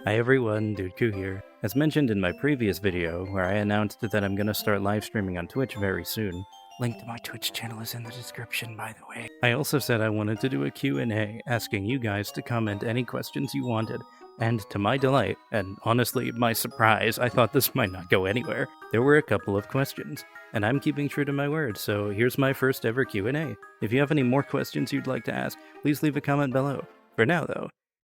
Hi everyone, Dudeku here. As mentioned in my previous video, where I announced that I'm gonna start live streaming on Twitch very soon. Link to my Twitch channel is in the description, by the way. I also said I wanted to do a Q&A, asking you guys to comment any questions you wanted. And to my delight, and honestly my surprise, I thought this might not go anywhere, there were a couple of questions. And I'm keeping true to my word, so here's my first ever Q&A. If you have any more questions you'd like to ask, please leave a comment below. For now though,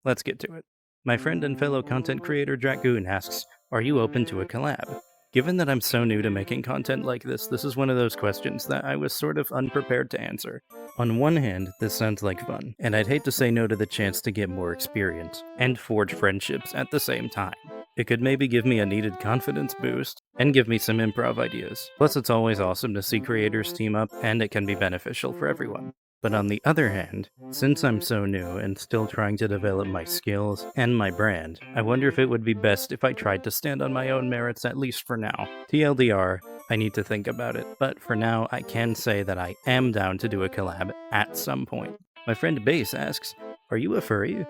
let's get to it. My friend and fellow content creator Dragoon asks, are you open to a collab? Given that I'm so new to making content like this is one of those questions that I was sort of unprepared to answer. On one hand, this sounds like fun, and I'd hate to say no to the chance to get more experience, and forge friendships at the same time. It could maybe give me a needed confidence boost, and give me some improv ideas. Plus it's always awesome to see creators team up, and it can be beneficial for everyone. But on the other hand, since I'm so new and still trying to develop my skills and my brand, I wonder if it would be best if I tried to stand on my own merits at least for now. TLDR, I need to think about it, but for now I can say that I am down to do a collab at some point. My friend Base asks, are you a furry?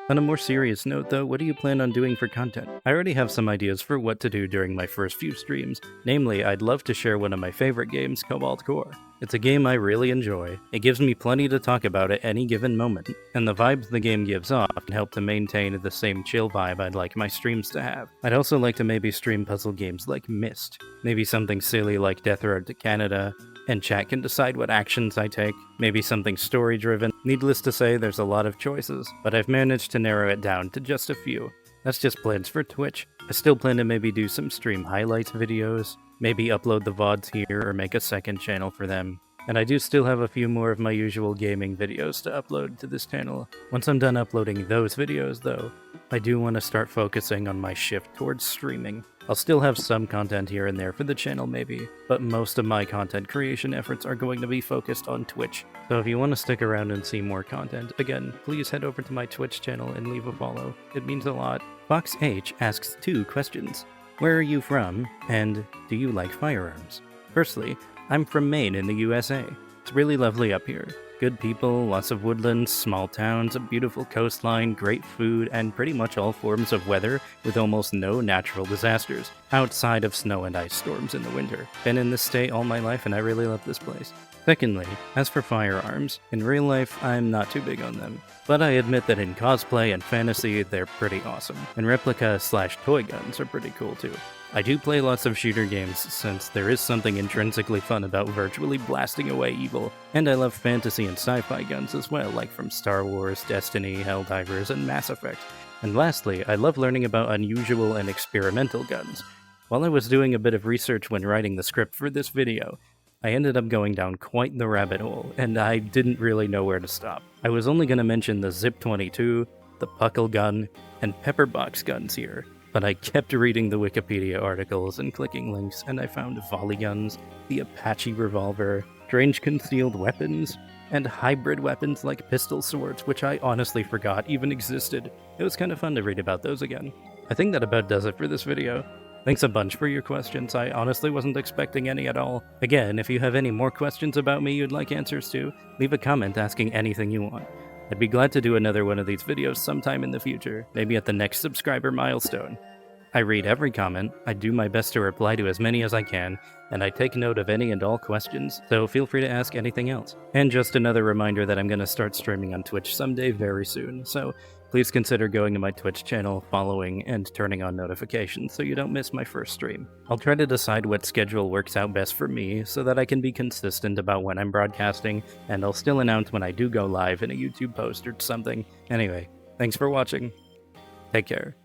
On a more serious note though, what do you plan on doing for content? I already have some ideas for what to do during my first few streams. Namely, I'd love to share one of my favorite games, Cobalt Core. It's a game I really enjoy. It gives me plenty to talk about at any given moment, and the vibes the game gives off can help to maintain the same chill vibe I'd like my streams to have. I'd also like to maybe stream puzzle games like Myst, maybe something silly like Death Road to Canada, and chat can decide what actions I take, maybe something story-driven. Needless to say, there's a lot of choices, but I've managed to narrow it down to just a few. That's just plans for Twitch. I still plan to maybe do some stream highlights videos, maybe upload the VODs here or make a second channel for them. And I do still have a few more of my usual gaming videos to upload to this channel. Once I'm done uploading those videos though, I do want to start focusing on my shift towards streaming. I'll still have some content here and there for the channel maybe, but most of my content creation efforts are going to be focused on Twitch. So if you want to stick around and see more content, again, please head over to my Twitch channel and leave a follow. It means a lot. Fox H asks 2 questions. Where are you from, and do you like firearms? Firstly, I'm from Maine in the USA. It's really lovely up here. Good people, lots of woodlands, small towns, a beautiful coastline, great food, and pretty much all forms of weather with almost no natural disasters, outside of snow and ice storms in the winter. Been in this state all my life and I really love this place. Secondly, as for firearms, in real life I'm not too big on them, but I admit that in cosplay and fantasy they're pretty awesome, and replica/toy guns are pretty cool too. I do play lots of shooter games since there is something intrinsically fun about virtually blasting away evil, and I love fantasy and sci-fi guns as well, like from Star Wars, Destiny, Helldivers, and Mass Effect. And lastly, I love learning about unusual and experimental guns. While I was doing a bit of research when writing the script for this video, I ended up going down quite the rabbit hole, and I didn't really know where to stop. I was only going to mention the Zip-22, the Puckle gun, and Pepperbox guns here, but I kept reading the Wikipedia articles and clicking links, and I found volley guns, the Apache revolver, strange concealed weapons, and hybrid weapons like pistol swords, which I honestly forgot even existed. It was kind of fun to read about those again. I think that about does it for this video. Thanks a bunch for your questions. I honestly wasn't expecting any at all. Again, if you have any more questions about me you'd like answers to, leave a comment asking anything you want. I'd be glad to do another one of these videos sometime in the future, maybe at the next subscriber milestone. I read every comment, I do my best to reply to as many as I can, and I take note of any and all questions, so feel free to ask anything else. And just another reminder that I'm going to start streaming on Twitch someday very soon, so please consider going to my Twitch channel, following, and turning on notifications so you don't miss my first stream. I'll try to decide what schedule works out best for me so that I can be consistent about when I'm broadcasting, and I'll still announce when I do go live in a YouTube post or something. Anyway, thanks for watching. Take care.